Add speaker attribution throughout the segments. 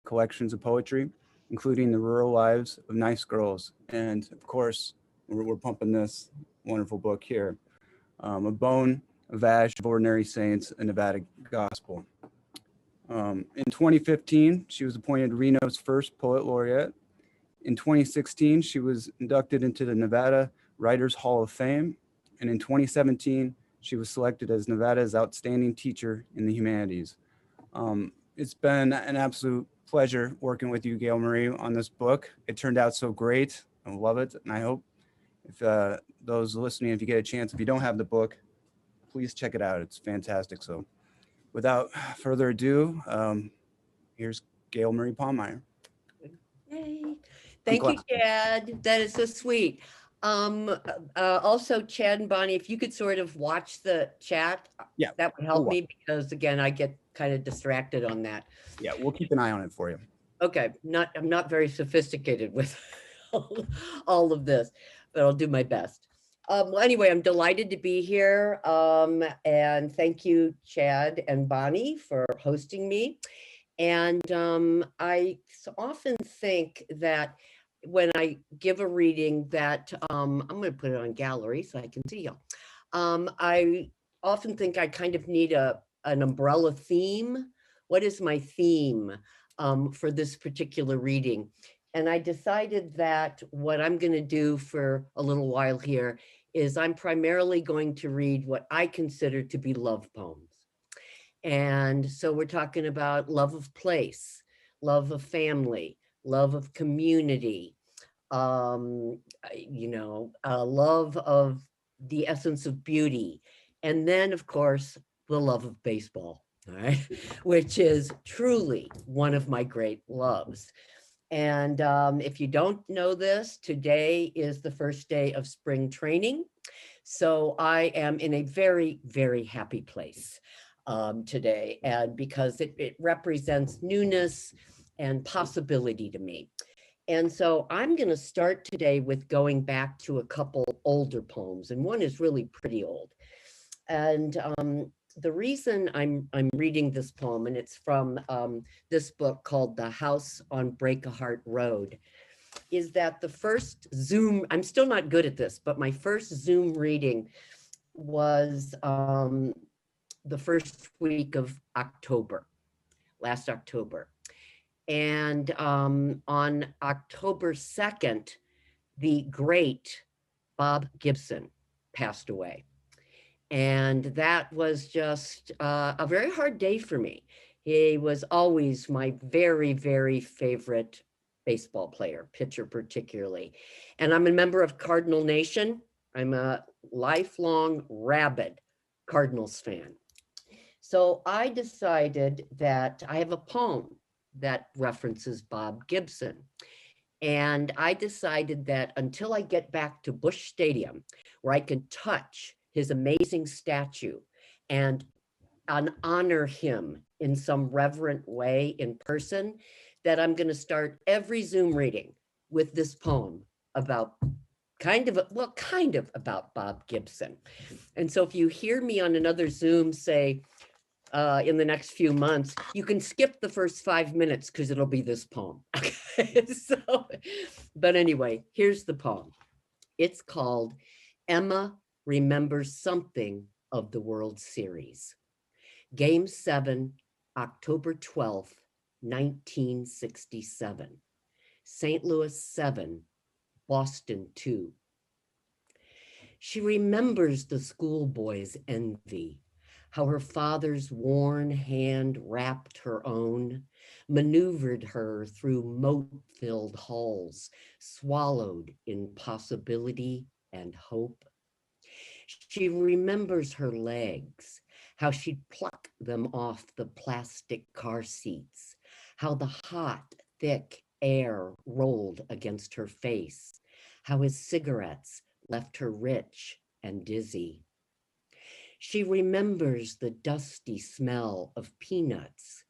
Speaker 1: collections of poetry, including The Rural Lives of Nice Girls. And of course, we're pumping this wonderful book here, A Bone, a Vash of Ordinary Saints, a Nevada Gospel. In 2015, she was appointed Reno's first poet laureate. In 2016, she was inducted into the Nevada Writers Hall of Fame. And in 2017, she was selected as Nevada's Outstanding Teacher in the Humanities. It's been an absolute pleasure working with you, Gailmarie, on this book. It turned out so great. I love it. And I hope if those listening, if you get a chance, if you don't have the book, please check it out. It's fantastic. So without further ado, here's Gailmarie Pahmeier.
Speaker 2: Yay. Thank you, Chad. That is so sweet. Also, Chad and Bonnie, if you could sort of watch the chat,
Speaker 1: yeah,
Speaker 2: that would help me, because again, I get kind of distracted on that.
Speaker 1: Yeah, we'll keep an eye on it for you.
Speaker 2: Okay, I'm not very sophisticated with all of this, but I'll do my best. Well, anyway, I'm delighted to be here. And thank you, Chad and Bonnie, for hosting me. And I often think that when I give a reading that, I'm going to put it on gallery so I can see you. I often think I kind of need an umbrella theme. What is my theme for this particular reading? And I decided that what I'm going to do for a little while here is I'm primarily going to read what I consider to be love poems. And so we're talking about love of place, love of family, love of community, love of the essence of beauty. And then, of course, the love of baseball, all right, which is truly one of my great loves. And if you don't know this, today is the first day of spring training. So I am in a very, very happy place today, and because it represents newness and possibility to me. And so I'm going to start today with going back to a couple older poems, and one is really pretty old. And the reason I'm reading this poem, and it's from this book called The House on Break-a-Heart Road, is that the first Zoom, I'm still not good at this, but my first Zoom reading was the first week of October, last October. And on October 2nd, the great Bob Gibson passed away. And that was just a very hard day for me. He was always my very, very favorite baseball player, pitcher particularly. And I'm a member of Cardinal Nation. I'm a lifelong rabid Cardinals fan. So I decided that I have a poem that references Bob Gibson. And I decided that until I get back to Busch Stadium, where I can touch his amazing statue and honor him in some reverent way in person, that I'm going to start every Zoom reading with this poem about kind of about Bob Gibson. And so if you hear me on another Zoom say in the next few months, you can skip the first 5 minutes because it'll be this poem. Okay, but anyway, here's the poem. It's called Emma Remembers Something of the World Series. Game 7, October 12th, 1967. St. Louis 7, Boston 2. She remembers the schoolboy's envy, how her father's worn hand wrapped her own, maneuvered her through moat-filled halls, swallowed in possibility and hope. She remembers her legs, how she'd pluck them off the plastic car seats, how the hot, thick air rolled against her face, how his cigarettes left her rich and dizzy. She remembers the dusty smell of peanuts,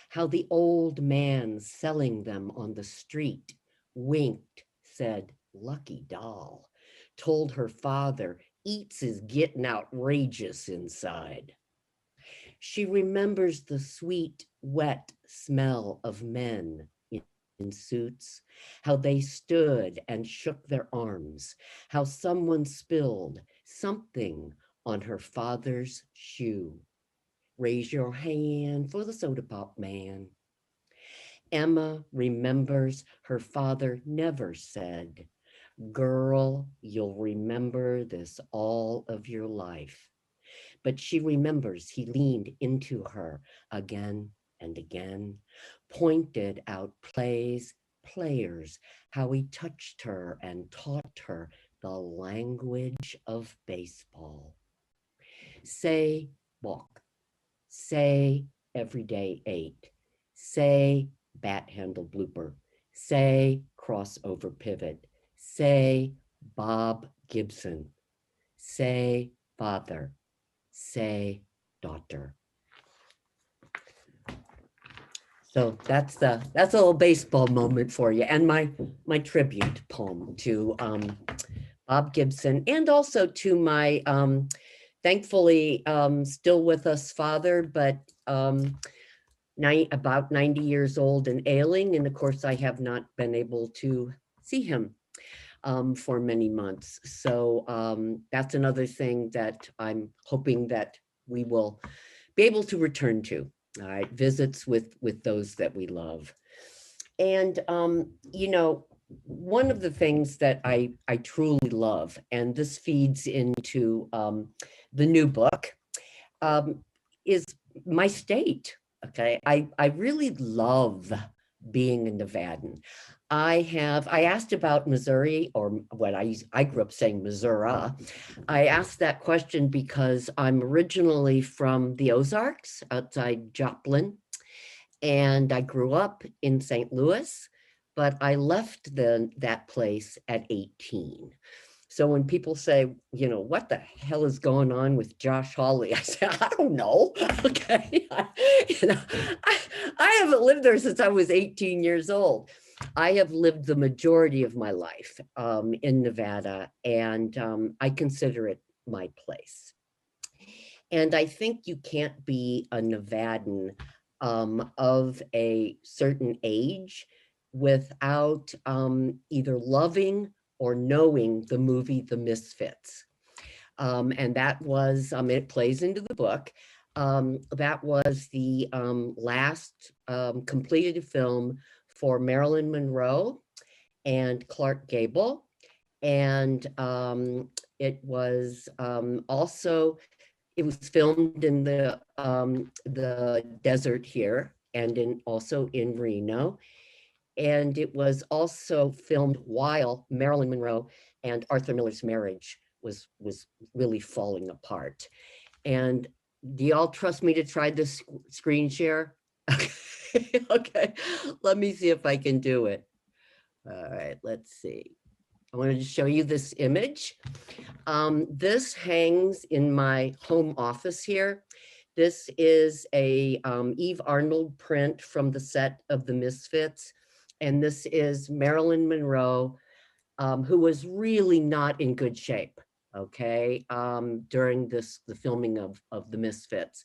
Speaker 2: how the old man selling them on the street winked, said, "Lucky doll," told her father, "Eats is getting outrageous inside." She remembers the sweet, wet smell of men in suits, how they stood and shook their arms, how someone spilled something on her father's shoe. Raise your hand for the soda pop man. Emma remembers her father never said, "Girl, you'll remember this all of your life." But she remembers he leaned into her again and again, pointed out players, how he touched her and taught her the language of baseball. Say walk, say everyday 8, say bat handle blooper, say crossover pivot, say Bob Gibson, say father, say daughter. So that's a little baseball moment for you, and my tribute poem to Bob Gibson, and also to my thankfully still with us father, but about 90 years old and ailing, and of course I have not been able to see him for many months. So that's another thing that I'm hoping that we will be able to return to. All right, visits with those that we love. And you know, one of the things that I truly love, and this feeds into the new book, is my state. Okay, I really love being a Nevadan. I asked about Missouri, or what I grew up saying Missouri. I asked that question because I'm originally from the Ozarks outside Joplin, and I grew up in St. Louis, but I left that place at 18. So when people say, you know, what the hell is going on with Josh Hawley? I say, I don't know. Okay. I haven't lived there since I was 18 years old. I have lived the majority of my life in Nevada, and I consider it my place. And I think you can't be a Nevadan of a certain age without either loving or knowing the movie The Misfits. And that was, it plays into the book. That was the last completed film for Marilyn Monroe and Clark Gable. And it was also, it was filmed in the desert here, and also in Reno. And it was also filmed while Marilyn Monroe and Arthur Miller's marriage was really falling apart. And do y'all trust me to try this screen share? Okay, let me see if I can do it. All right, let's see. I wanted to show you this image. This hangs in my home office here. This is a Eve Arnold print from the set of The Misfits. And this is Marilyn Monroe, who was really not in good shape, okay, during the filming of The Misfits.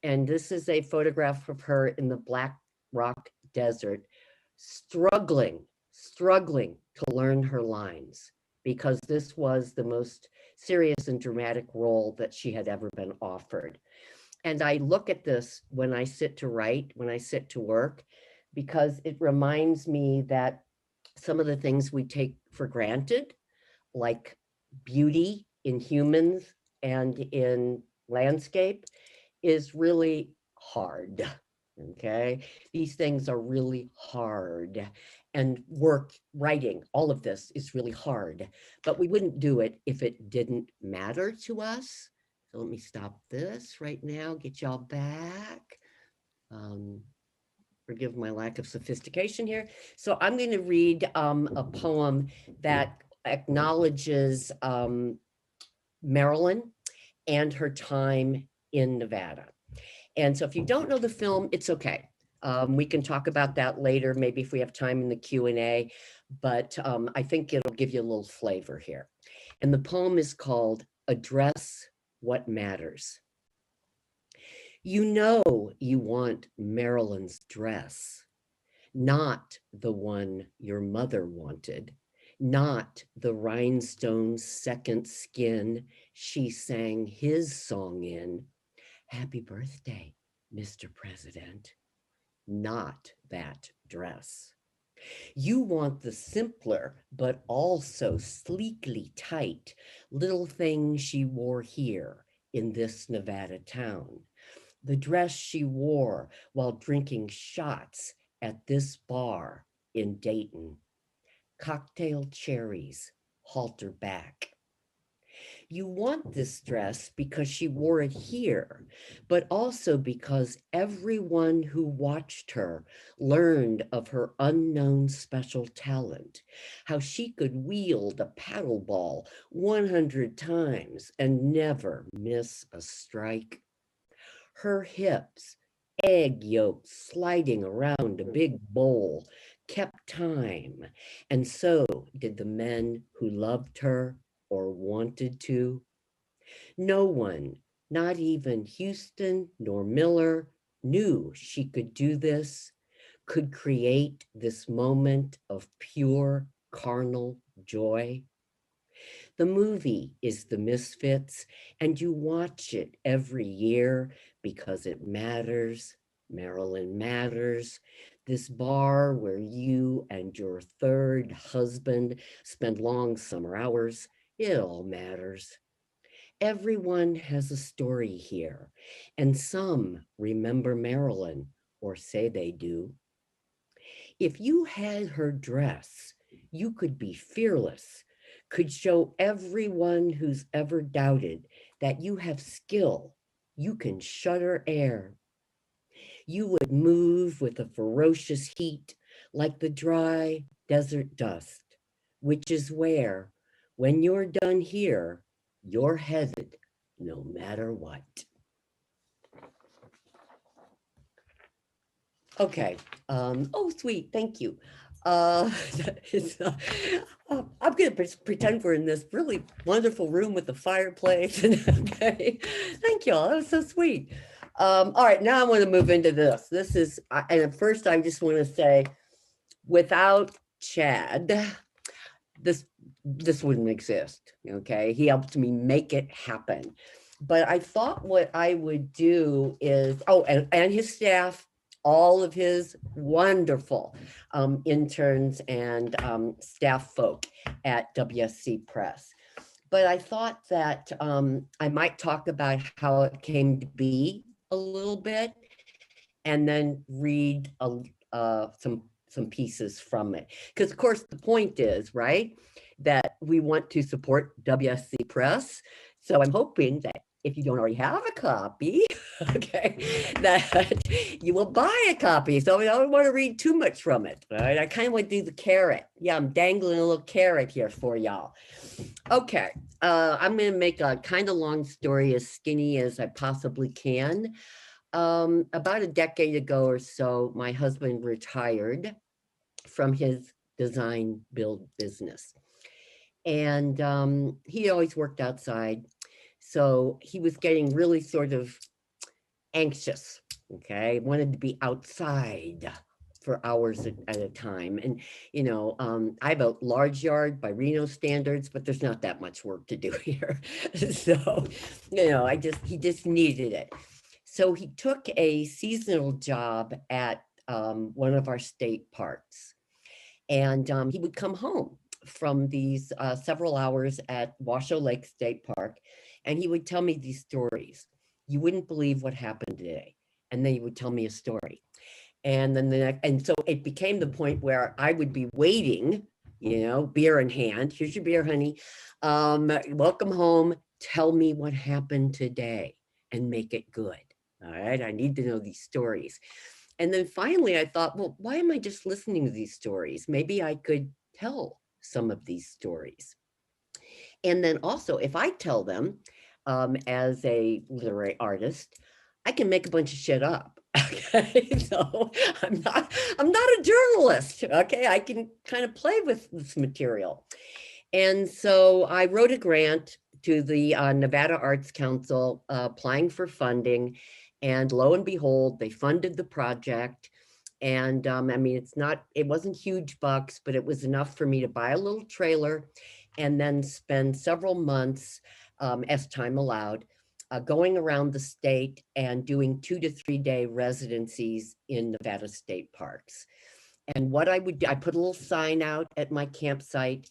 Speaker 2: And this is a photograph of her in the Black Rock Desert, struggling to learn her lines, because this was the most serious and dramatic role that she had ever been offered. And I look at this when I sit to write, when I sit to work, because it reminds me that some of the things we take for granted, like beauty in humans and in landscape, is really hard. Okay, these things are really hard, and writing, all of this is really hard, but we wouldn't do it if it didn't matter to us. So let me stop this right now, get y'all back. Forgive my lack of sophistication here. So I'm going to read a poem that acknowledges Marilyn and her time in Nevada. And so if you don't know the film, it's okay. We can talk about that later, maybe if we have time in the Q&A, but I think it'll give you a little flavor here. And the poem is called Address What Matters. You know you want Marilyn's dress, not the one your mother wanted, not the rhinestone's second skin she sang his song in. Happy birthday, Mr. President. Not that dress. You want the simpler, but also sleekly tight little thing she wore here in this Nevada town. The dress she wore while drinking shots at this bar in Dayton. Cocktail cherries, halter back. You want this dress because she wore it here, but also because everyone who watched her learned of her unknown special talent, how she could wield a paddle ball 100 times and never miss a strike. Her hips, egg yolks sliding around a big bowl, kept time, and so did the men who loved her or wanted to. No one, not even Houston nor Miller, knew she could do this, could create this moment of pure carnal joy. The movie is The Misfits, and you watch it every year because it matters. Marilyn matters. This bar where you and your third husband spend long summer hours, it all matters. Everyone has a story here, and some remember Marilyn or say they do. If you had her dress, you could be fearless, could show everyone who's ever doubted that you have skill. You can shudder air. You would move with a ferocious heat like the dry desert dust, which is where, when you're done here, you're headed no matter what. Okay. Oh, sweet. Thank you. Uh, it's, uh, I'm going to pretend we're in this really wonderful room with the fireplace. Okay. Thank you all. That was so sweet. All right. Now I want to move into this. This is, and at first I just want to say, without Chad, this wouldn't exist. Okay. He helped me make it happen. But I thought what I would do is, oh, and his staff, all of his wonderful interns and staff folk at WSC Press. But I thought that I might talk about how it came to be a little bit, and then read some pieces from it. Because of course the point is, right, that we want to support WSC Press. So I'm hoping that if you don't already have a copy, okay, that you will buy a copy. So I don't want to read too much from it, right? I kind of want to do the carrot. Yeah, I'm dangling a little carrot here for y'all. Okay, I'm going to make a kind of long story as skinny as I possibly can. About a decade ago or so, my husband retired from his design build business. And he always worked outside. So he was getting really sort of anxious, okay? Wanted to be outside for hours at a time. And, you know, I have a large yard by Reno standards, but there's not that much work to do here. So, you know, he just needed it. So he took a seasonal job at one of our state parks. And he would come home from these several hours at Washoe Lake State Park, and he would tell me these stories. You wouldn't believe what happened today. And then he would tell me a story. And then and so it became the point where I would be waiting, you know, beer in hand. Here's your beer, honey. Welcome home. Tell me what happened today and make it good. All right. I need to know these stories. And then finally I thought, well, why am I just listening to these stories? Maybe I could tell some of these stories. And then also, if I tell them as a literary artist, I can make a bunch of shit up. Okay, so I'm not a journalist. Okay, I can kind of play with this material. And so I wrote a grant to the Nevada Arts Council applying for funding. And lo and behold, they funded the project. And I mean, it wasn't huge bucks, but it was enough for me to buy a little trailer and then spend several months, as time allowed, going around the state and doing 2 to 3 day residencies in Nevada state parks. And what I would do, I put a little sign out at my campsite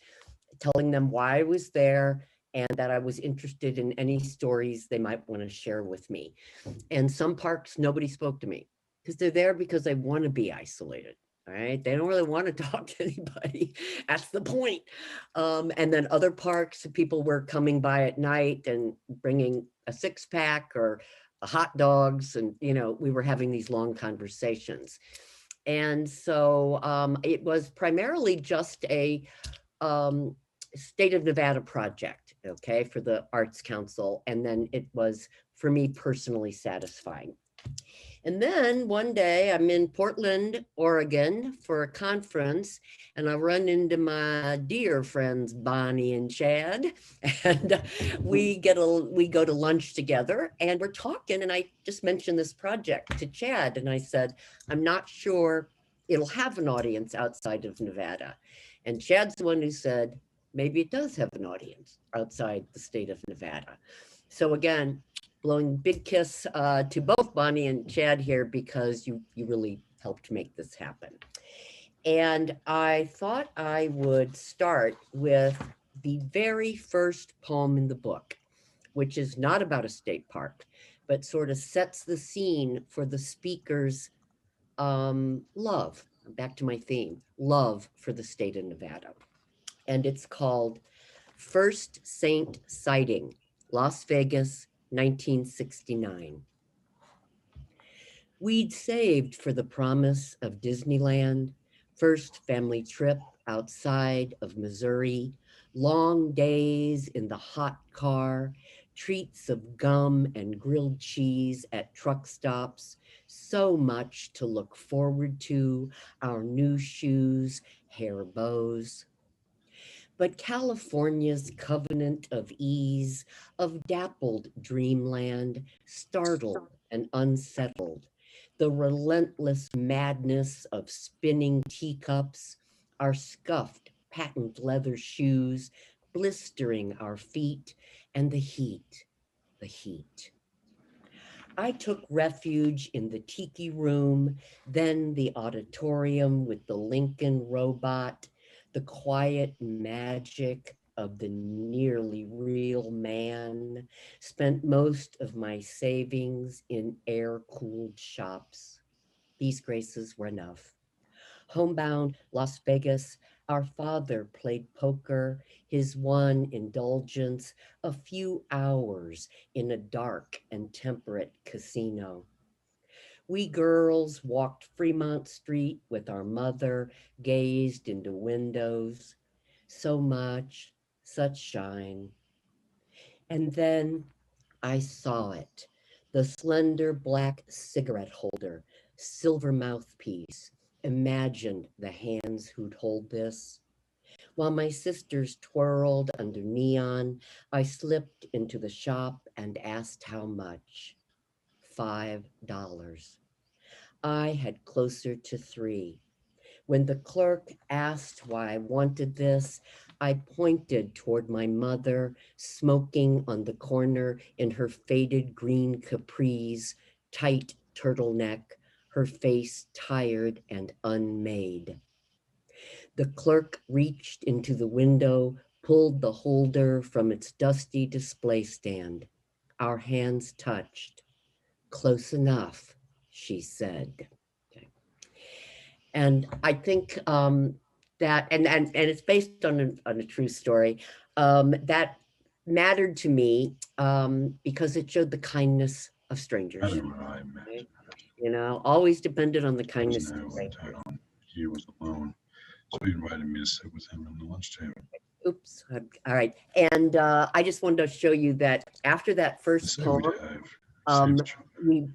Speaker 2: telling them why I was there and that I was interested in any stories they might want to share with me. And some parks, nobody spoke to me because they're there because they want to be isolated. All right. They don't really want to talk to anybody. That's the point. And then other parks, people were coming by at night and bringing a 6-pack or hot dogs. And, we were having these long conversations. And so it was primarily just a state of Nevada project, okay, for the Arts Council. And then it was, for me, personally satisfying. And then one day I'm in Portland, Oregon for a conference, and I run into my dear friends, Bonnie and Chad, and we go to lunch together and we're talking. And I just mentioned this project to Chad and I said, I'm not sure it'll have an audience outside of Nevada. And Chad's the one who said, maybe it does have an audience outside the state of Nevada. So again, blowing big kiss to both Bonnie and Chad here because you really helped make this happen. And I thought I would start with the very first poem in the book, which is not about a state park, but sort of sets the scene for the speaker's love. Back to my theme, love for the state of Nevada. And it's called First Saint Sighting, Las Vegas, 1969. We'd saved for the promise of Disneyland, first family trip outside of Missouri, long days in the hot car, treats of gum and grilled cheese at truck stops, so much to look forward to, our new shoes, hair bows. But California's covenant of ease, of dappled dreamland, startled and unsettled, the relentless madness of spinning teacups, our scuffed patent leather shoes, blistering our feet, and the heat, the heat. I took refuge in the tiki room, then the auditorium with the Lincoln robot, the quiet magic of the nearly real man, spent most of my savings in air-cooled shops. These graces were enough. Homebound Las Vegas, our father played poker, his one indulgence, a few hours in a dark and temperate casino. We girls walked Fremont Street with our mother, gazed into windows. So much, such shine. And then I saw it, the slender black cigarette holder, silver mouthpiece. Imagined the hands who'd hold this. While my sisters twirled under neon, I slipped into the shop and asked how much. $5. I had closer to $3. When the clerk asked why I wanted this, I pointed toward my mother, smoking on the corner in her faded green capris, tight turtleneck, her face tired and unmade. The clerk reached into the window, pulled the holder from its dusty display stand. Our hands touched. Close enough, she said. Okay. And I think that, and it's based on a true story, that mattered to me because it showed the kindness of strangers. Right? Always depended on the kindness of strangers.
Speaker 3: He was alone, so he invited me to sit with him at the lunch table.
Speaker 2: Oops. All right. And I just wanted to show you that after that first poem,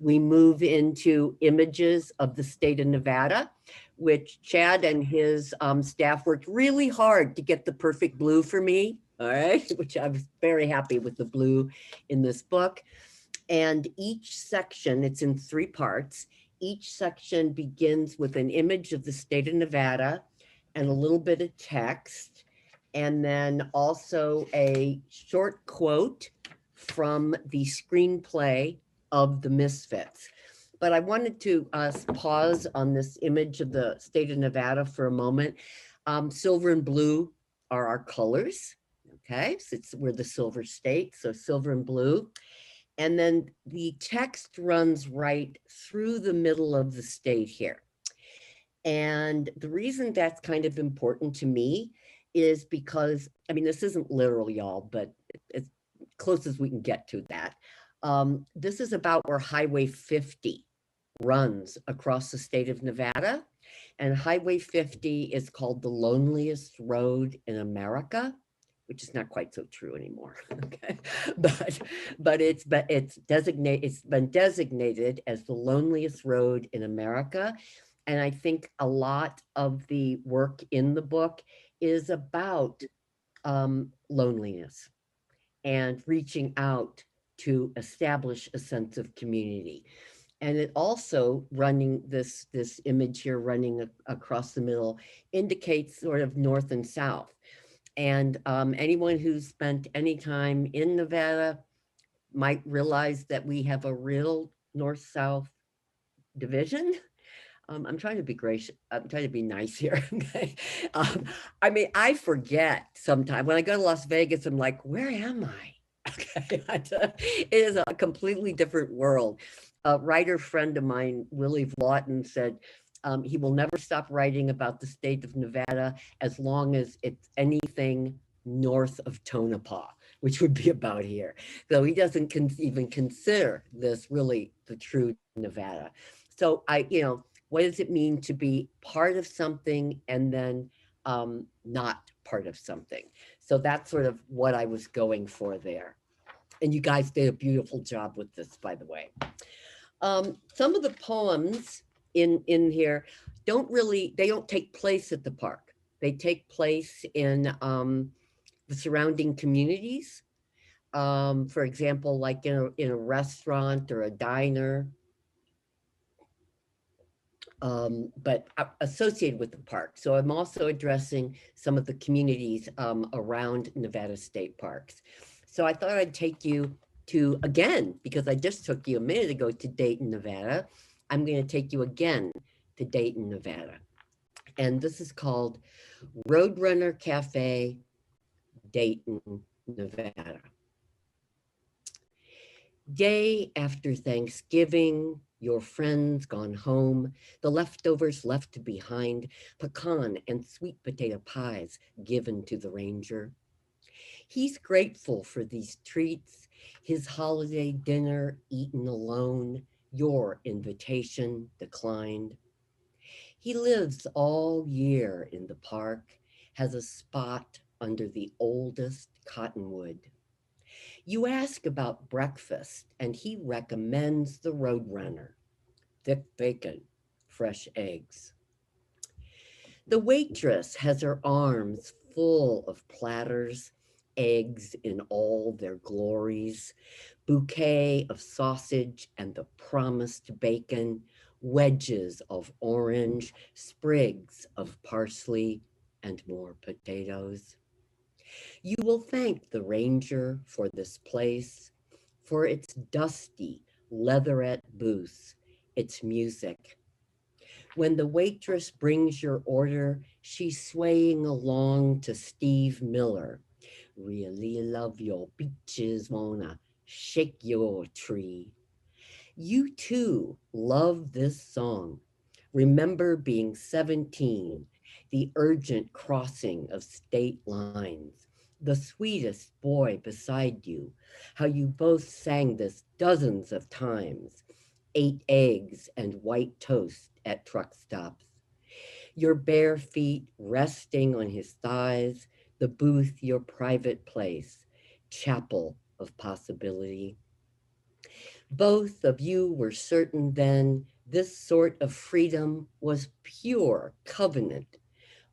Speaker 2: we move into images of the state of Nevada, which Chad and his staff worked really hard to get the perfect blue for me. All right. Which I was very happy with the blue in this book. And each section, it's in 3 parts. Each section begins with an image of the state of Nevada and a little bit of text, and then also a short quote from the screenplay of The Misfits. But I wanted to pause on this image of the state of Nevada for a moment. Silver and blue are our colors. Okay, so we're the silver state, so silver and blue. And then the text runs right through the middle of the state here. And the reason that's kind of important to me is because, I mean, this isn't literal, y'all, but it's close as we can get to that. This is about where Highway 50 runs across the state of Nevada. And Highway 50 is called the loneliest road in America, which is not quite so true anymore. Okay, but it's been designated as the loneliest road in America. And I think a lot of the work in the book is about loneliness and reaching out to establish a sense of community. And it also running this image here running across the middle indicates sort of north and south. And anyone who's spent any time in Nevada might realize that we have a real north-south division. I'm trying to be gracious. I'm trying to be nice here. Okay. I mean, I forget sometimes when I go to Las Vegas, I'm like, where am I? Okay. It is a completely different world. A writer friend of mine, Willie Vlaughton, said he will never stop writing about the state of Nevada as long as it's anything north of Tonopah, which would be about here. So he doesn't even consider this really the true Nevada. So what does it mean to be part of something and then not part of something? So that's sort of what I was going for there. And you guys did a beautiful job with this, by the way. Some of the poems in here they don't take place at the park. They take place in the surrounding communities. For example, like in a restaurant or a diner, but associated with the park. So I'm also addressing some of the communities around Nevada state parks. So I thought I'd take you to, again, because I just took you a minute ago to Dayton, Nevada, I'm going to take you again to Dayton, Nevada. And this is called Roadrunner Cafe, Dayton, Nevada. Day after Thanksgiving, your friends gone home, the leftovers left behind, pecan and sweet potato pies given to the ranger. He's grateful for these treats, his holiday dinner eaten alone, your invitation declined. He lives all year in the park, has a spot under the oldest cottonwood. You ask about breakfast, and he recommends the Roadrunner, thick bacon, fresh eggs. The waitress has her arms full of platters, eggs in all their glories, bouquet of sausage and the promised bacon, wedges of orange, sprigs of parsley, and more potatoes. You will thank the ranger for this place, for its dusty leatherette booths, its music. When the waitress brings your order, she's swaying along to Steve Miller. Really love your peaches, wanna shake your tree. You too love this song. Remember being 17, the urgent crossing of state lines, the sweetest boy beside you, how you both sang this dozens of times, ate eggs and white toast at truck stops. Your bare feet resting on his thighs, the booth your private place, chapel of possibility. Both of you were certain then this sort of freedom was pure covenant,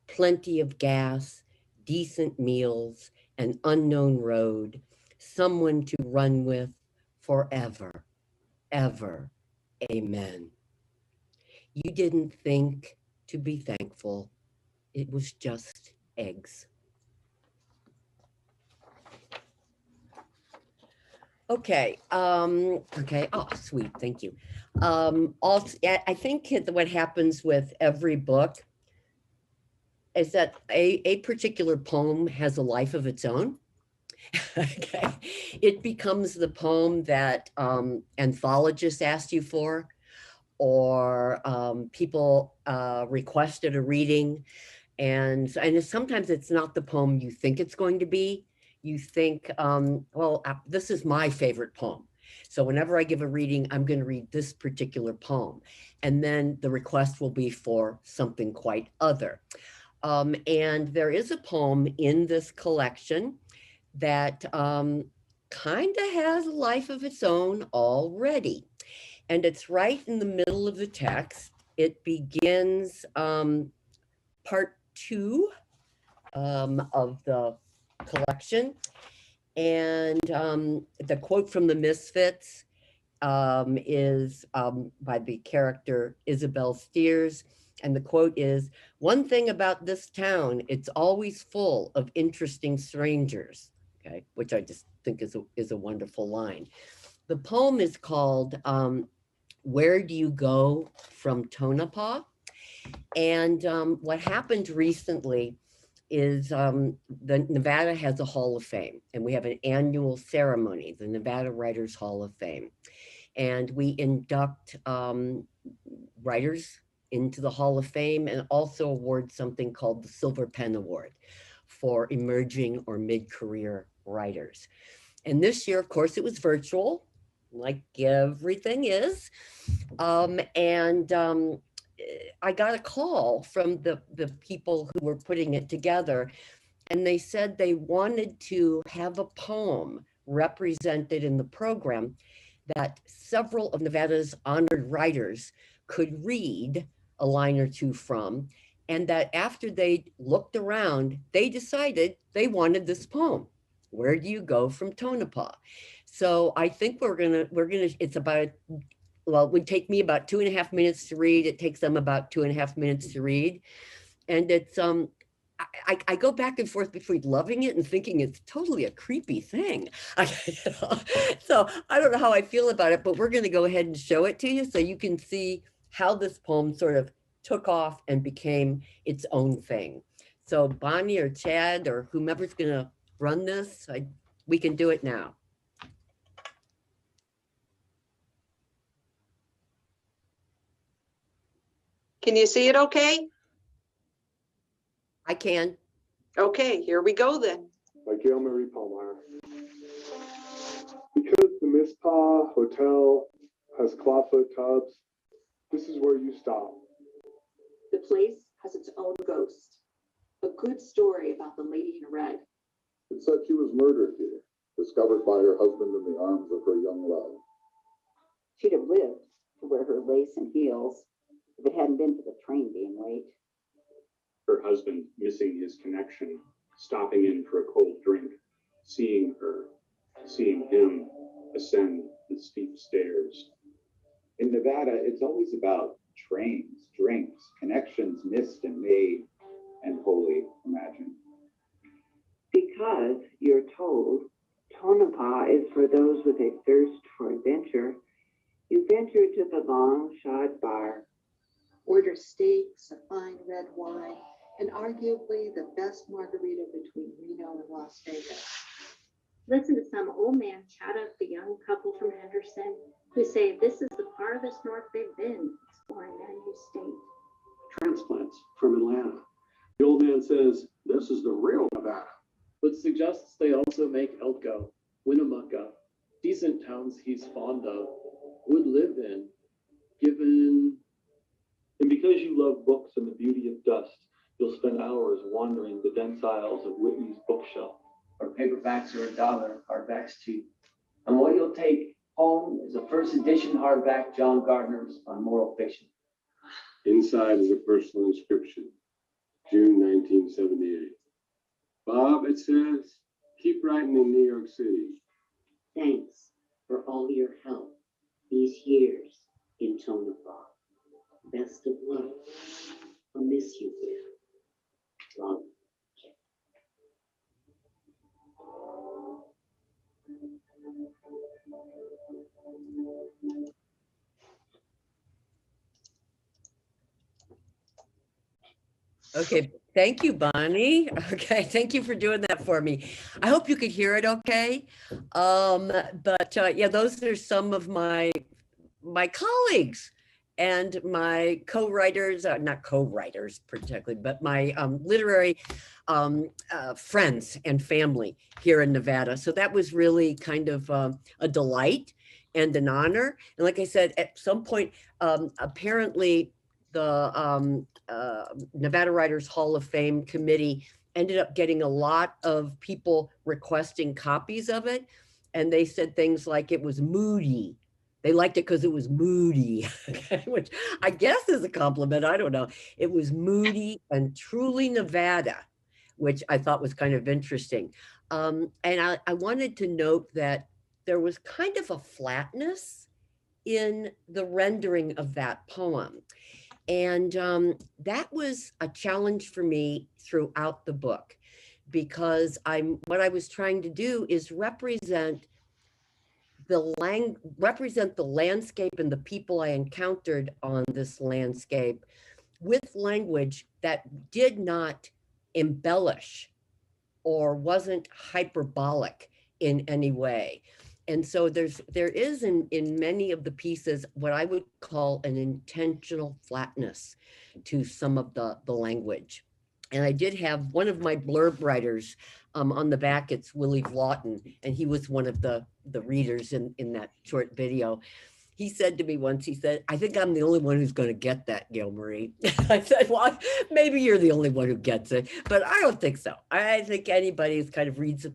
Speaker 2: plenty of gas, decent meals, an unknown road, someone to run with forever, ever. Amen. You didn't think to be thankful. It was just eggs. Okay. Okay. Oh, sweet. Thank you. Also, I think what happens with every book is that a particular poem has a life of its own. Okay. It becomes the poem that anthologists asked you for, or people requested a reading. And sometimes it's not the poem you think it's going to be. You think, well, this is my favorite poem. So whenever I give a reading, I'm going to read this particular poem. And then the request will be for something quite other. And there is a poem in this collection that kind of has a life of its own already. And it's right in the middle of the text. It begins part 2 of the collection. And the quote from the Misfits is by the character Isabel Steers. And the quote is, "One thing about this town, it's always full of interesting strangers." Okay, which I just think is a wonderful line. The poem is called "Where Do You Go from Tonopah?" And what happened recently is the Nevada has a Hall of Fame, and we have an annual ceremony, the Nevada Writers Hall of Fame. And we induct writers into the Hall of Fame and also award something called the Silver Pen Award for emerging or mid-career writers. And this year, of course, it was virtual, like everything is. I got a call from the people who were putting it together, and they said they wanted to have a poem represented in the program that several of Nevada's honored writers could read a line or two from, and that after they looked around, they decided they wanted this poem. Where do you go from Tonopah? So I think we're gonna, it's about, well, it would take me about 2.5 minutes to read. It takes them about 2.5 minutes to read. And it's, I go back and forth between loving it and thinking it's totally a creepy thing. So I don't know how I feel about it, but we're going to go ahead and show it to you so you can see how this poem sort of took off and became its own thing. So Bonnie or Chad or whomever's going to run this, we can do it now.
Speaker 4: Can you see it okay?
Speaker 2: I can.
Speaker 4: Okay, here we go then.
Speaker 5: By Gailmarie Pahmeier. Because the Mizpah Hotel has clawfoot tubs, this is where you stop.
Speaker 6: The place has its own ghost. A good story about the lady in red.
Speaker 7: It said she was murdered here, discovered by her husband in the arms of her young love.
Speaker 6: She'd have lived to wear her lace and heels if it hadn't been for the train being late.
Speaker 8: Her husband missing his connection, stopping in for a cold drink, seeing her, seeing him ascend the steep stairs.
Speaker 9: In Nevada, it's always about trains, drinks, connections missed and made, and wholly imagined.
Speaker 6: Because you're told Tonopah is for those with a thirst for adventure, you venture to the long shot bar.
Speaker 10: Order steaks, a fine red wine, and arguably the best margarita between Reno and Las Vegas.
Speaker 11: Listen to some old man chat up the young couple from Henderson who say this is the farthest north they've been exploring that new state.
Speaker 12: Transplants from Atlanta. The old man says, this is the real Nevada, but suggests they also make Elko, Winnemucca, decent towns he's fond of, would live in, given...
Speaker 13: And because you love books and the beauty of dust, you'll spend hours wandering the dense aisles of Whitney's bookshelf.
Speaker 14: Our paperbacks are $1, hardbacks $2. And what you'll take home is a first edition hardback John Gardner's on moral fiction.
Speaker 15: Inside is a personal inscription, June 1978. Bob, it says, keep writing in New York City.
Speaker 6: Thanks.
Speaker 16: for all your help these years in Tonopah. Best of luck. I'll miss you here. Love.
Speaker 2: Okay, thank you, Bonnie. Okay, thank you for doing that for me. I hope you could hear it okay. But yeah, those are some of my colleagues and my co-writers, not co-writers particularly, but my literary friends and family here in Nevada. So that was really kind of a delight and an honor. And like I said, at some point, apparently the Nevada Writers Hall of Fame committee ended up getting a lot of people requesting copies of it. And they said things like it was moody. They liked it because it was moody, which I guess is a compliment. I don't know. It was moody and truly Nevada, which I thought was kind of interesting. And I wanted to note that there was kind of a flatness in the rendering of that poem. And that was a challenge for me throughout the book, because what I was trying to do is represent the landscape and the people I encountered on this landscape with language that did not embellish or wasn't hyperbolic in any way. And so there is in many of the pieces what I would call an intentional flatness to some of the language. And I did have one of my blurb writers on the back, it's Willie Lawton, and he was one of the readers in that short video. He said to me once, he said, I think I'm the only one who's going to get that, Gailmarie. I said, well, maybe you're the only one who gets it, but I don't think so. I think anybody who kind of reads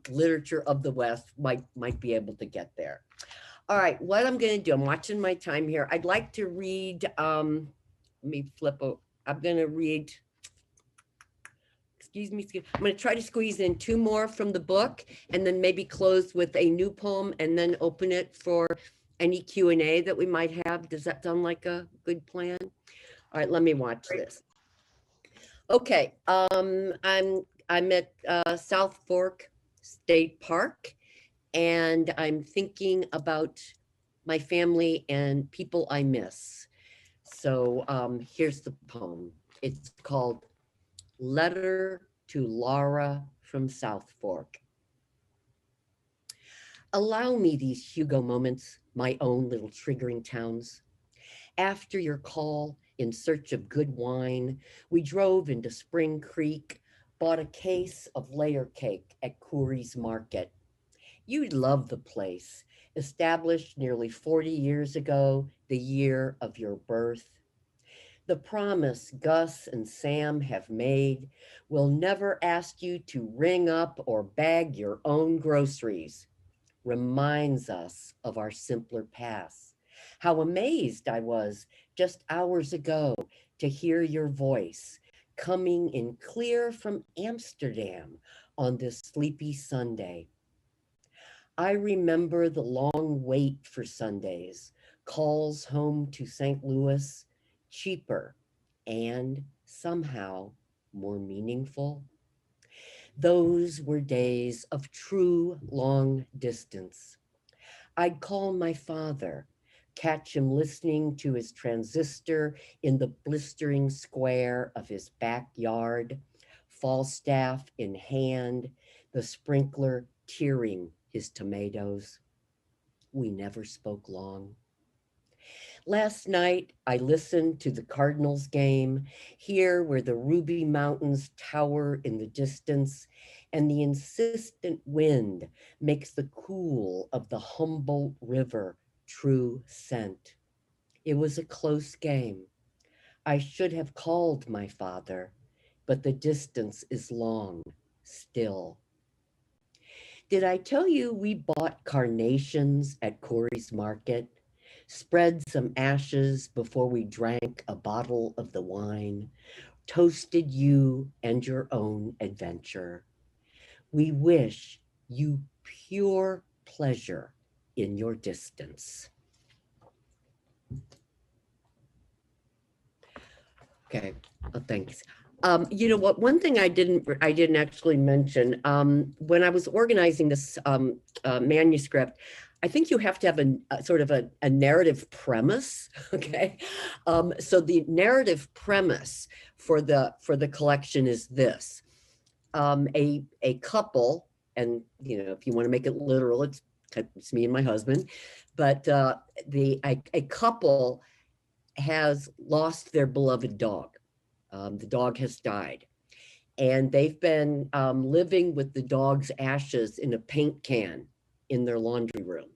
Speaker 2: literature of the West might be able to get there. All right, what I'm going to do, I'm watching my time here. I'd like to read, let me flip, I'm going to read, excuse me, I'm going to try to squeeze in 2 more from the book and then maybe close with a new poem and then open it for any Q&A that we might have. Does that sound like a good plan? All right, let me watch this. Okay, I'm at South Fork State Park, and I'm thinking about my family and people I miss. So here's the poem. It's called Letter to Laura from South Fork. Allow me these Hugo moments, my own little triggering towns. After your call, in search of good wine, we drove into Spring Creek, bought a case of layer cake at Coorey's Market. You'd love the place, established nearly 40 years ago, the year of your birth. The promise Gus and Sam have made will never ask you to ring up or bag your own groceries. Reminds us of our simpler past. How amazed I was just hours ago to hear your voice coming in clear from Amsterdam on this sleepy Sunday. I remember the long wait for Sundays, calls home to St. Louis, cheaper and somehow more meaningful. Those were days of true long distance. I'd call my father, catch him listening to his transistor in the blistering square of his backyard, Falstaff in hand, the sprinkler tearing his tomatoes. We never spoke long. Last night, I listened to the Cardinals game, here where the Ruby Mountains tower in the distance, and the insistent wind makes the cool of the Humboldt River true scent. It was a close game. I should have called my father, but the distance is long, still. Did I tell you we bought carnations at Coorey's Market? Spread some ashes before we drank a bottle of the wine, toasted you and your own adventure. We wish you pure pleasure in your distance. Okay, oh, thanks. You know what, one thing I didn't actually mention, when I was organizing this manuscript, I think you have to have a sort of a narrative premise, okay? So the narrative premise for the collection is this. A couple, and you know, if you want to make it literal, it's me and my husband, but a couple has lost their beloved dog. The dog has died, and they've been living with the dog's ashes in a paint can in their laundry room.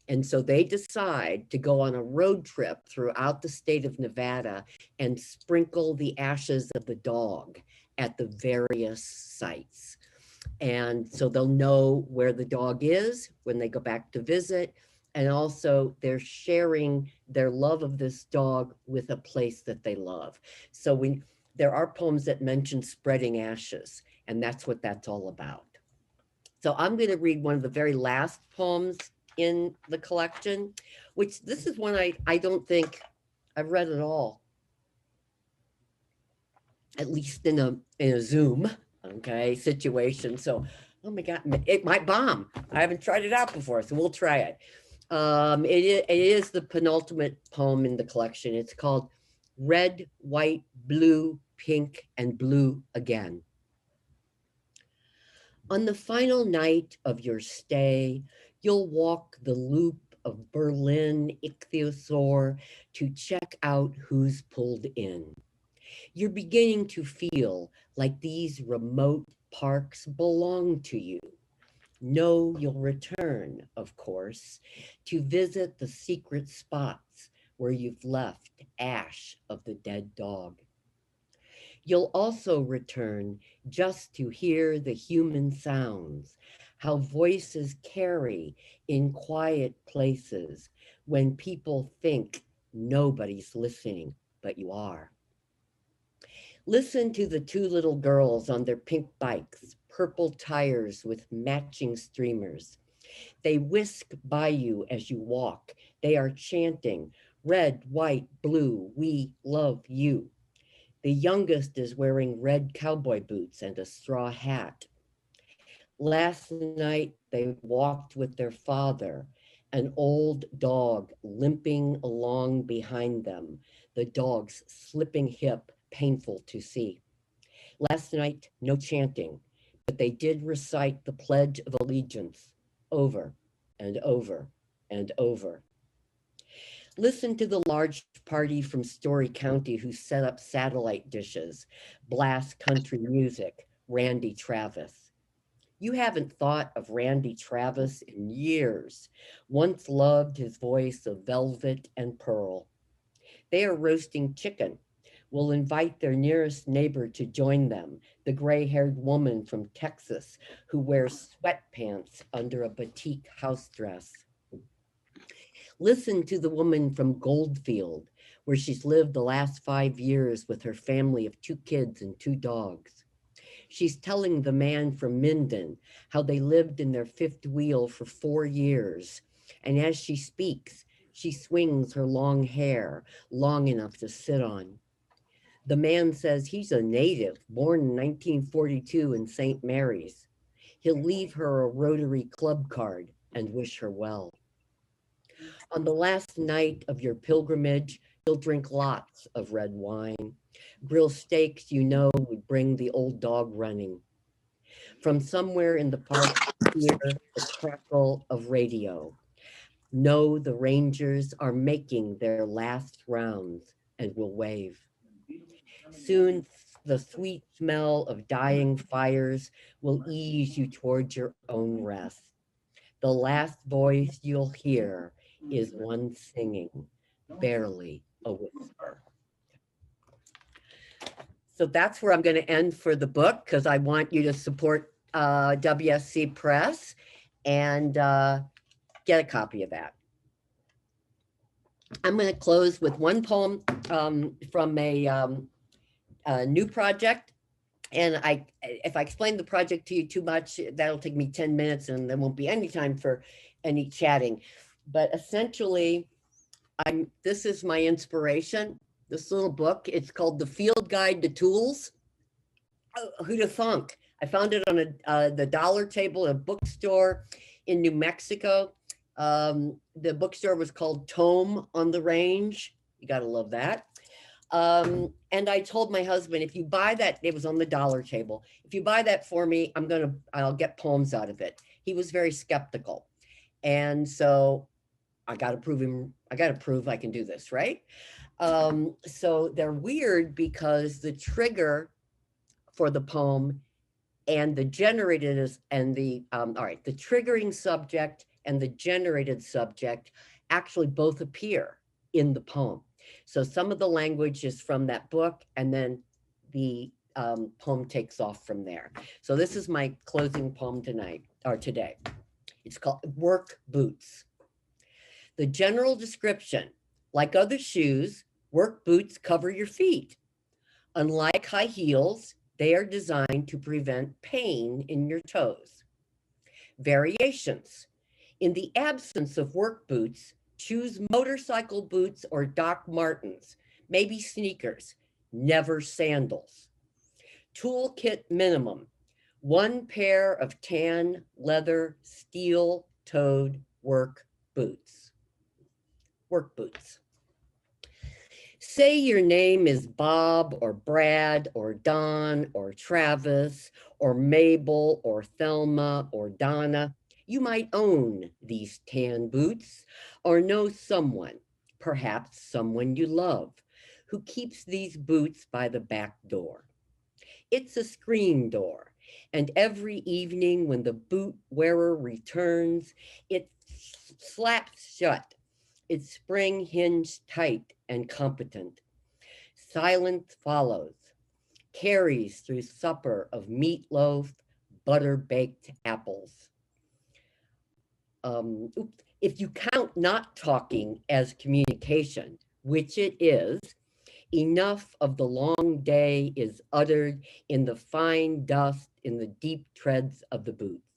Speaker 2: And so they decide to go on a road trip throughout the state of Nevada and sprinkle the ashes of the dog at the various sites. And so they'll know where the dog is when they go back to visit. And also they're sharing their love of this dog with a place that they love. So there are poems that mention spreading ashes, and that's what that's all about. So I'm going to read one of the very last poems in the collection, which this is one I don't think I've read at all, at least in a Zoom, okay, situation. So, oh my God, it might bomb. I haven't tried it out before, so we'll try it. It is the penultimate poem in the collection. It's called Red, White, Blue, Pink, and Blue Again. On the final night of your stay, you'll walk the loop of Berlin ichthyosaur to check out who's pulled in. You're beginning to feel like these remote parks belong to you. Know you'll return, of course, to visit the secret spots where you've left ash of the dead dog. You'll also return just to hear the human sounds, how voices carry in quiet places when people think nobody's listening, but you are. Listen to the two little girls on their pink bikes, purple tires with matching streamers. They whisk by you as you walk. They are chanting, red, white, blue, we love you. The youngest is wearing red cowboy boots and a straw hat. Last night, they walked with their father, an old dog limping along behind them, the dog's slipping hip painful to see. Last night, no chanting, but they did recite the Pledge of Allegiance over and over and over. Listen to the large party from Story County who set up satellite dishes, blast country music, Randy Travis. You haven't thought of Randy Travis in years, once loved his voice of velvet and pearl. They are roasting chicken, will invite their nearest neighbor to join them, the gray-haired woman from Texas who wears sweatpants under a batik house dress. Listen to the woman from Goldfield, where she's lived the last 5 years with her family of 2 kids and 2 dogs. She's telling the man from Minden how they lived in their 5th wheel for 4 years. And as she speaks, she swings her long hair, long enough to sit on. The man says he's a native, born in 1942 in St. Mary's. He'll leave her a Rotary Club card and wish her well. On the last night of your pilgrimage, you'll drink lots of red wine. Grill steaks you know would bring the old dog running. From somewhere in the park, hear the crackle of radio. Know the Rangers are making their last rounds and will wave. Soon the sweet smell of dying fires will ease you towards your own rest. The last voice you'll hear is one singing, barely a whisper. So that's where I'm going to end for the book, because I want you to support WSC Press and get a copy of that. I'm going to close with one poem from a new project. And if I explain the project to you too much, that'll take me 10 minutes and there won't be any time for any chatting. But essentially, this is my inspiration, this little book. It's called The Field Guide to Tools. Who'd have thunk? I found it on the dollar table at a bookstore in New Mexico. The bookstore was called Tome on the Range. You gotta love that. And I told my husband, if you buy that, it was on the dollar table. If you buy that for me, I'll get poems out of it. He was very skeptical. And so I got to prove I can do this, right? So they're weird because the trigger for the poem and the generated and the triggering subject and the generated subject actually both appear in the poem. So some of the language is from that book, and then the poem takes off from there. So this is my closing poem today. It's called Work Boots. The general description: like other shoes, work boots cover your feet. Unlike high heels, they are designed to prevent pain in your toes. Variations: in the absence of work boots, choose motorcycle boots or Doc Martens, maybe sneakers, never sandals. Toolkit minimum: 1 pair of tan leather steel-toed work boots. Work boots. Say your name is Bob or Brad or Don or Travis or Mabel or Thelma or Donna. You might own these tan boots or know someone, perhaps someone you love, who keeps these boots by the back door. It's a screen door, and every evening when the boot wearer returns, it slaps shut, its spring hinged tight and competent. Silence follows, carries through supper of meatloaf, butter-baked apples. If you count not talking as communication, which it is, enough of the long day is uttered in the fine dust in the deep treads of the boots.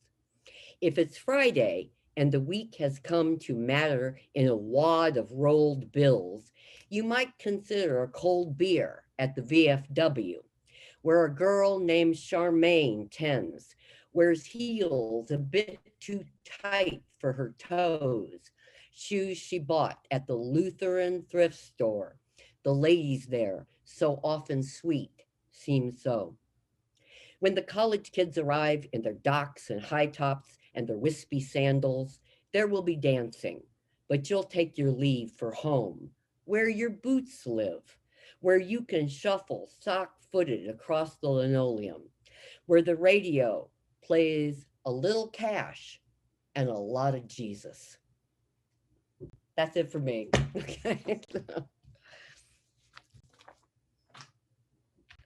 Speaker 2: If it's Friday and the week has come to matter in a wad of rolled bills, you might consider a cold beer at the VFW, where a girl named Charmaine tends, wears heels a bit too tight for her toes, shoes she bought at the Lutheran thrift store. The ladies there, so often sweet, seem so. When the college kids arrive in their docks and high tops and their wispy sandals, there will be dancing, but you'll take your leave for home, where your boots live, where you can shuffle sock-footed across the linoleum, where the radio plays a little Cash and a lot of Jesus. That's it for me. Okay.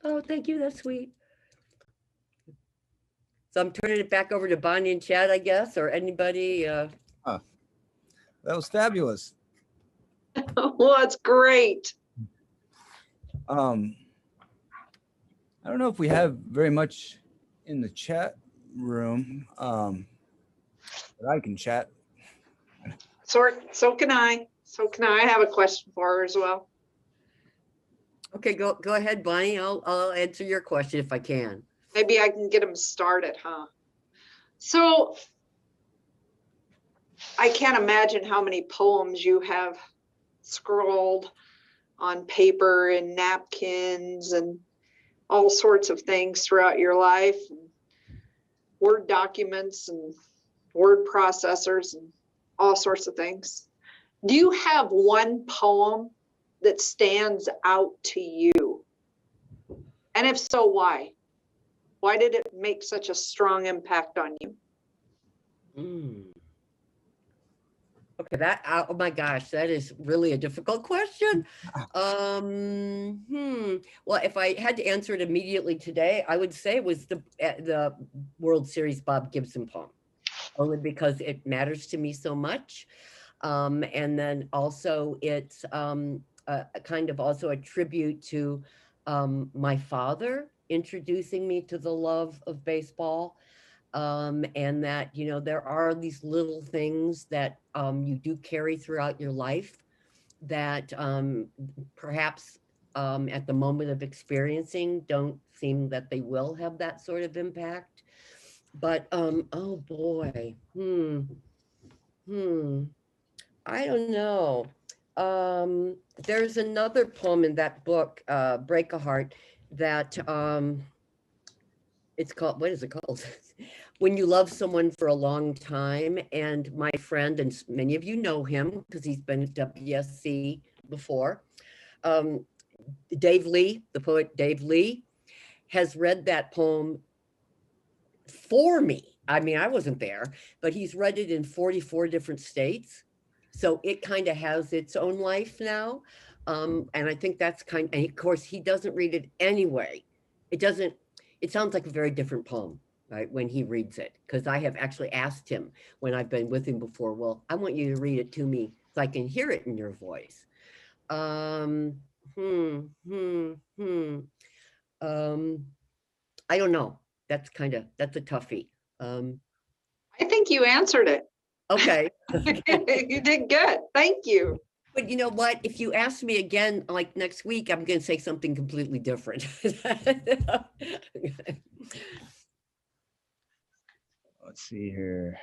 Speaker 2: Oh, thank you. That's sweet. So I'm turning it back over to Bonnie and Chad, I guess, or anybody.
Speaker 1: That was fabulous.
Speaker 4: Well, that's great.
Speaker 1: I don't know if we have very much in the chat room, but I can chat.
Speaker 4: So can I. So can I have a question for her as well?
Speaker 2: Okay, go ahead, Bonnie. I'll answer your question if I can.
Speaker 4: Maybe I can get them started, huh? So I can't imagine how many poems you have scrolled on paper and napkins and all sorts of things throughout your life, and Word documents and word processors and all sorts of things. Do you have one poem that stands out to you? And if so, why? Why did it make such a strong impact on you?
Speaker 2: Okay, oh my gosh, that is really a difficult question. Well, if I had to answer it immediately today, I would say it was the World Series Bob Gibson poem, only because it matters to me so much. And then also it's kind of also a tribute to my father introducing me to the love of baseball. and that, you know, there are these little things that you do carry throughout your life that perhaps at the moment of experiencing don't seem that they will have that sort of impact. But oh boy, I don't know. There's another poem in that book, Break a Heart, that it's called, what is it called? When You Love Someone for a Long Time. And my friend, and many of you know him because he's been at WSC before, Dave Lee, the poet Dave Lee, has read that poem for me. I mean, I wasn't there, but he's read it in 44 different states. So it kind of has its own life now. And I think that's and of course, he doesn't read it anyway. It sounds like a very different poem, right, when he reads it. Because I have actually asked him when I've been with him before, well, I want you to read it to me so I can hear it in your voice. I don't know. That's a toughie.
Speaker 4: I think you answered it.
Speaker 2: Okay.
Speaker 4: You did good. Thank you.
Speaker 2: But you know what? If you ask me again, like next week, I'm going to say something completely different.
Speaker 1: Let's see here.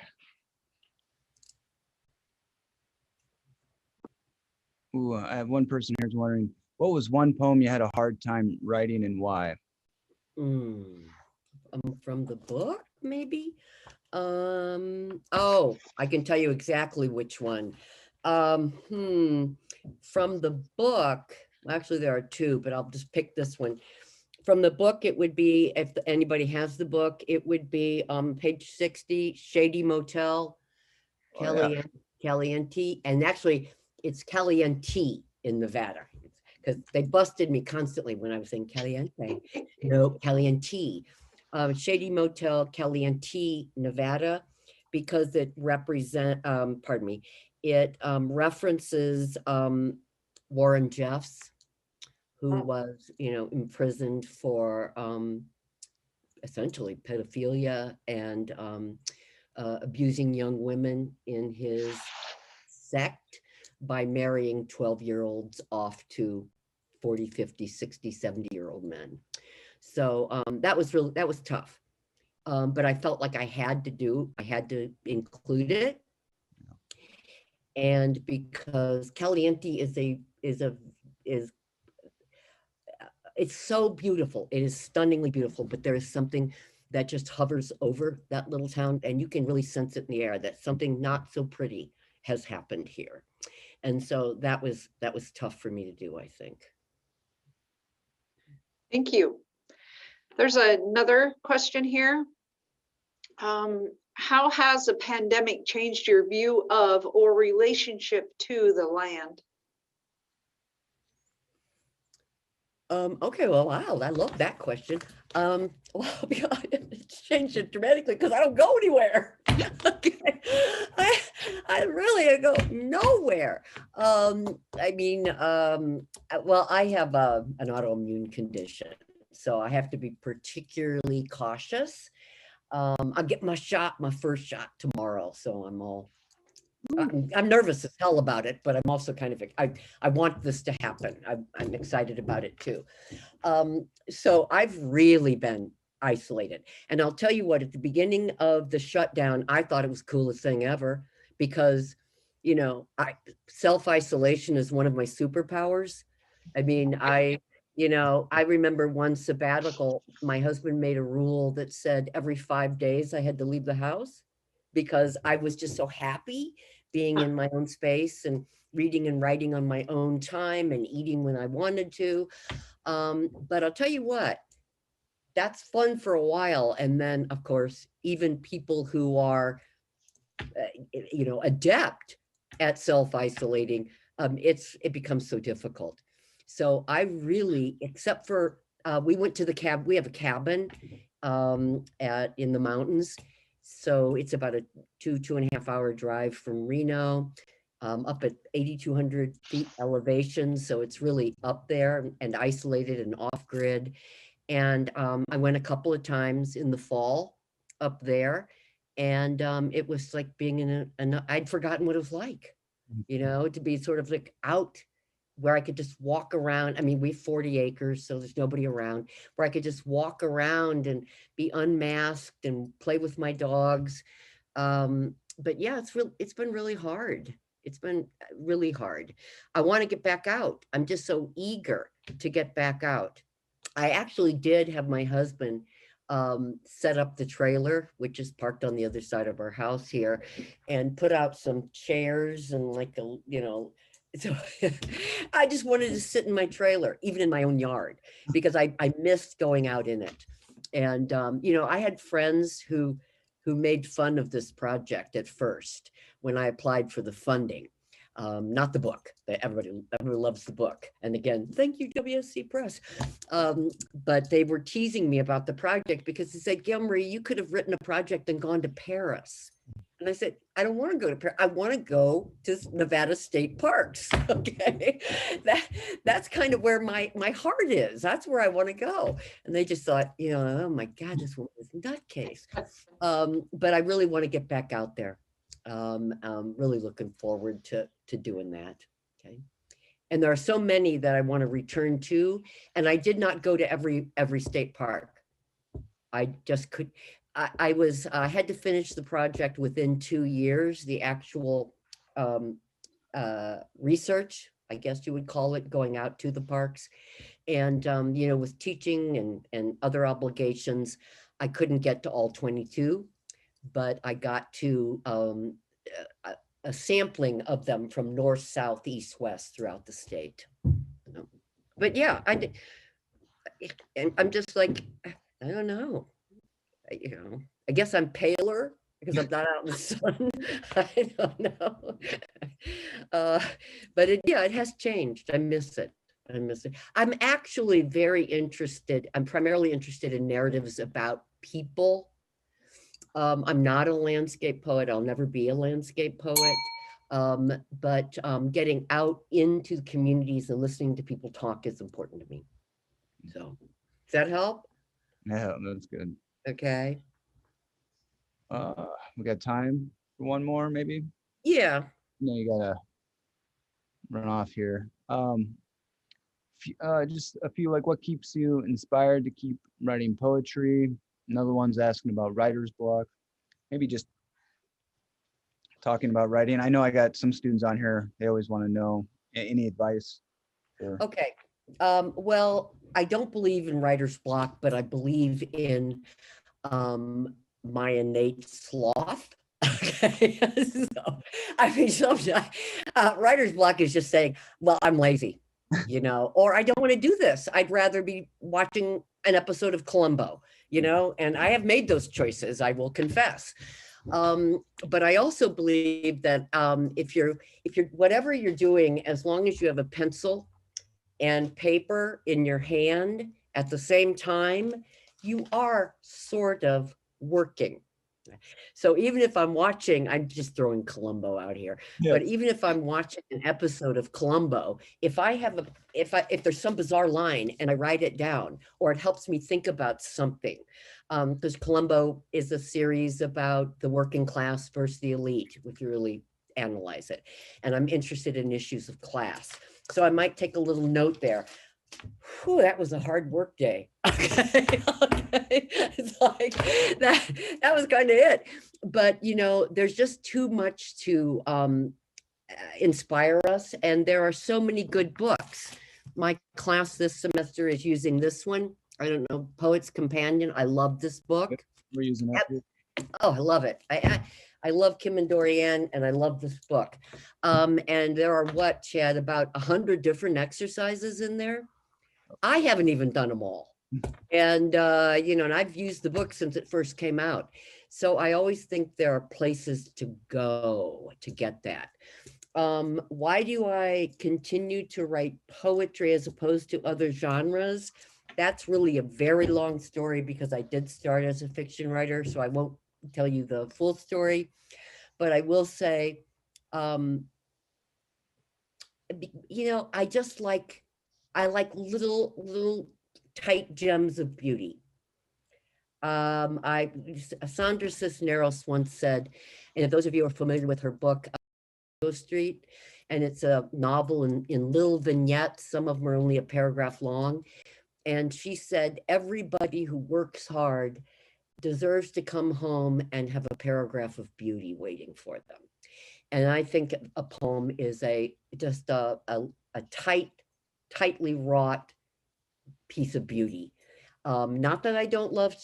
Speaker 1: Ooh, I have one person here who's wondering, what was one poem you had a hard time writing and why?
Speaker 2: From the book, maybe? Oh, I can tell you exactly which one. From the book, actually there are two, but I'll just pick this one. From the book, it would be, if anybody has the book, it would be page 60, Shady Motel, Caliente, and actually it's Caliente in Nevada, because they busted me constantly when I was saying Caliente. No, Caliente. Shady Motel, Caliente, Nevada, because it it references Warren Jeffs, who was, imprisoned for essentially pedophilia and abusing young women in his sect by marrying 12-year-olds off to 40, 50, 60, 70-year-old men. So that was tough. But I felt like I had to include it. And because Caliente it's so beautiful. It is stunningly beautiful, but there is something that just hovers over that little town, and you can really sense it in the air that something not so pretty has happened here. And so that was tough for me to do, I think.
Speaker 4: Thank you. There's another question here. How has the pandemic changed your view of or relationship to the land?
Speaker 2: Okay, well, wow, I love that question. Well, it's changed it dramatically because I don't go anywhere. Okay. I really go nowhere. I mean, well, I have an autoimmune condition, so I have to be particularly cautious. I'll get my first shot tomorrow, so I'm nervous as hell about it, but I'm also kind of, I want this to happen. I'm excited about it too. So I've really been isolated. And I'll tell you what, at the beginning of the shutdown, I thought it was the coolest thing ever because, self-isolation is one of my superpowers. I mean, I remember one sabbatical, my husband made a rule that said every 5 days I had to leave the house because I was just so happy being in my own space and reading and writing on my own time and eating when I wanted to. But I'll tell you what, that's fun for a while. And then, of course, even people who are, adept at self-isolating, it becomes so difficult. So I really, except for, we went to we have a cabin in the mountains. So it's about a 2.5 hour drive from Reno, up at 8,200 feet elevation. So it's really up there and isolated and off grid. And I went a couple of times in the fall up there. And it was like being in I'd forgotten what it was like, to be sort of like out where I could just walk around. I mean, we have 40 acres, so there's nobody around, where I could just walk around and be unmasked and play with my dogs. But yeah, it's been really hard. It's been really hard. I want to get back out. I'm just so eager to get back out. I actually did have my husband set up the trailer, which is parked on the other side of our house here, and put out some chairs and like so I just wanted to sit in my trailer, even in my own yard, because I missed going out in it. And I had friends who made fun of this project at first when I applied for the funding. Not the book. Everybody loves the book. And again, thank you, WSC Press. But they were teasing me about the project because they said, Gailmarie, you could have written a project and gone to Paris. And I said, I don't want to go to Paris. I want to go to Nevada State Parks. Okay. That's kind of where my heart is. That's where I want to go. And they just thought, oh my God, this woman is a nutcase. But I really want to get back out there. I'm really looking forward to doing that. Okay. And there are so many that I want to return to. And I did not go to every state park. I just could. I had to finish the project within 2 years, the actual research, I guess you would call it, going out to the parks. And, with teaching and other obligations, I couldn't get to all 22, but I got to a sampling of them from north, south, east, west throughout the state. But yeah, and I'm just like, I don't know. I guess I'm paler because I'm not out in the sun. I don't know. But it has changed. I miss it. I'm actually very interested. I'm primarily interested in narratives about people. I'm not a landscape poet. I'll never be a landscape poet. But getting out into the communities and listening to people talk is important to me. So, does that help?
Speaker 1: Yeah, that's good.
Speaker 2: Okay.
Speaker 1: We got time for one more, maybe?
Speaker 2: Yeah.
Speaker 1: No, you gotta run off here. Just a few, like, what keeps you inspired to keep writing poetry? Another one's asking about writer's block. Maybe just talking about writing. I know I got some students on here. They always want to know any advice.
Speaker 2: Okay. Well, I don't believe in writer's block, but I believe in my innate sloth. Okay. So, I mean, sometimes writer's block is just saying, well, I'm lazy, or I don't want to do this. I'd rather be watching an episode of Columbo, and I have made those choices, I will confess. But I also believe that if you're whatever you're doing, as long as you have a pencil and paper in your hand at the same time, you are sort of working. So even if I'm watching, I'm just throwing Columbo out here, but even if I'm watching an episode of Columbo, if there's some bizarre line and I write it down, or it helps me think about something, because Columbo is a series about the working class versus the elite, if you really analyze it. And I'm interested in issues of class. So I might take a little note there. Whew, that was a hard work day. Okay. It's like that was kind of it. But there's just too much to inspire us, and there are so many good books. My class this semester is using this one. I don't know, Poet's Companion. I love this book.
Speaker 1: We're using that.
Speaker 2: Oh, I love it. I love Kim and Dorian, and I love this book. And there are Chad, about 100 different exercises in there. I haven't even done them all. And, and I've used the book since it first came out. So I always think there are places to go to get that. Why do I continue to write poetry as opposed to other genres? That's really a very long story, because I did start as a fiction writer, so I won't tell you the full story, but I will say, I like little tight gems of beauty. Sandra Cisneros once said, and if those of you are familiar with her book, Street, and it's a novel in little vignettes. Some of them are only a paragraph long. And she said, everybody who works hard deserves to come home and have a paragraph of beauty waiting for them. And I think a poem is just a tightly wrought piece of beauty. Not that I don't love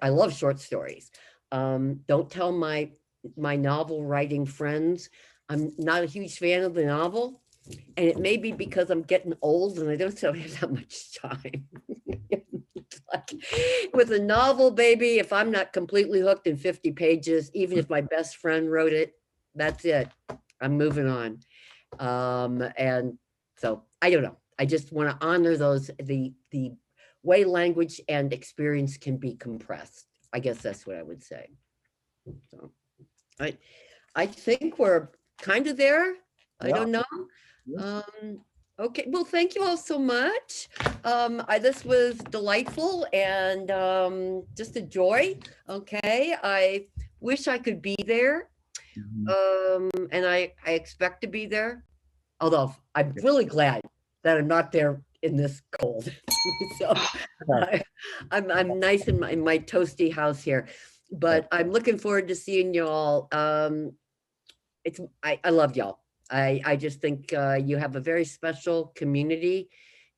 Speaker 2: I love short stories. Don't tell my novel writing friends I'm not a huge fan of the novel, and it may be because I'm getting old and I don't have that much time. Like, with a novel, baby, if I'm not completely hooked in 50 pages, even if my best friend wrote it, that's it. I'm moving on. And so I don't know. I just want to honor those, the way language and experience can be compressed. I guess that's what I would say. So I think we're kind of there. I don't know. Okay, well, thank you all so much. This was delightful and just a joy. Okay, I wish I could be there. And I expect to be there. Although I'm really glad that I'm not there in this cold. So I'm nice in my toasty house here. But I'm looking forward to seeing you all. I love y'all. I just think you have a very special community,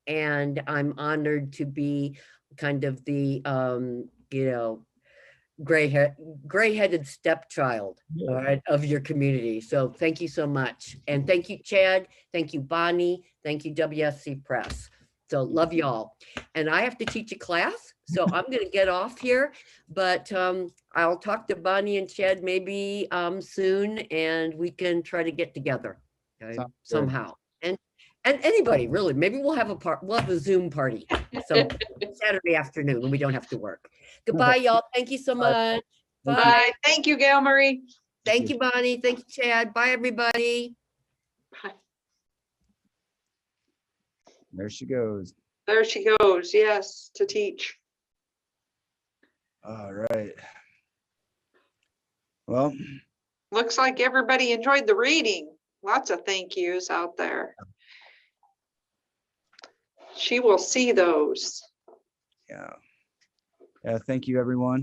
Speaker 2: and I'm honored to be kind of the gray-headed stepchild, all right, of your community. So thank you so much. And thank you, Chad. Thank you, Bonnie. Thank you, WSC Press. So love y'all. And I have to teach a class, so I'm going to get off here, but I'll talk to Bonnie and Chad maybe soon, and we can try to get together somehow. And anybody really, maybe we'll have a Zoom party some Saturday afternoon when we don't have to work. Goodbye, y'all. Thank you so much. Bye.
Speaker 4: Bye. Thank you, Gailmarie.
Speaker 2: Thank you, Bonnie. Thank you, Chad. Bye, everybody.
Speaker 4: Bye.
Speaker 1: There she goes.
Speaker 4: There she goes. Yes, to teach.
Speaker 1: All right. Well,
Speaker 4: looks like everybody enjoyed the reading. Lots of thank yous out there. She will see those.
Speaker 1: Yeah. Thank you, everyone.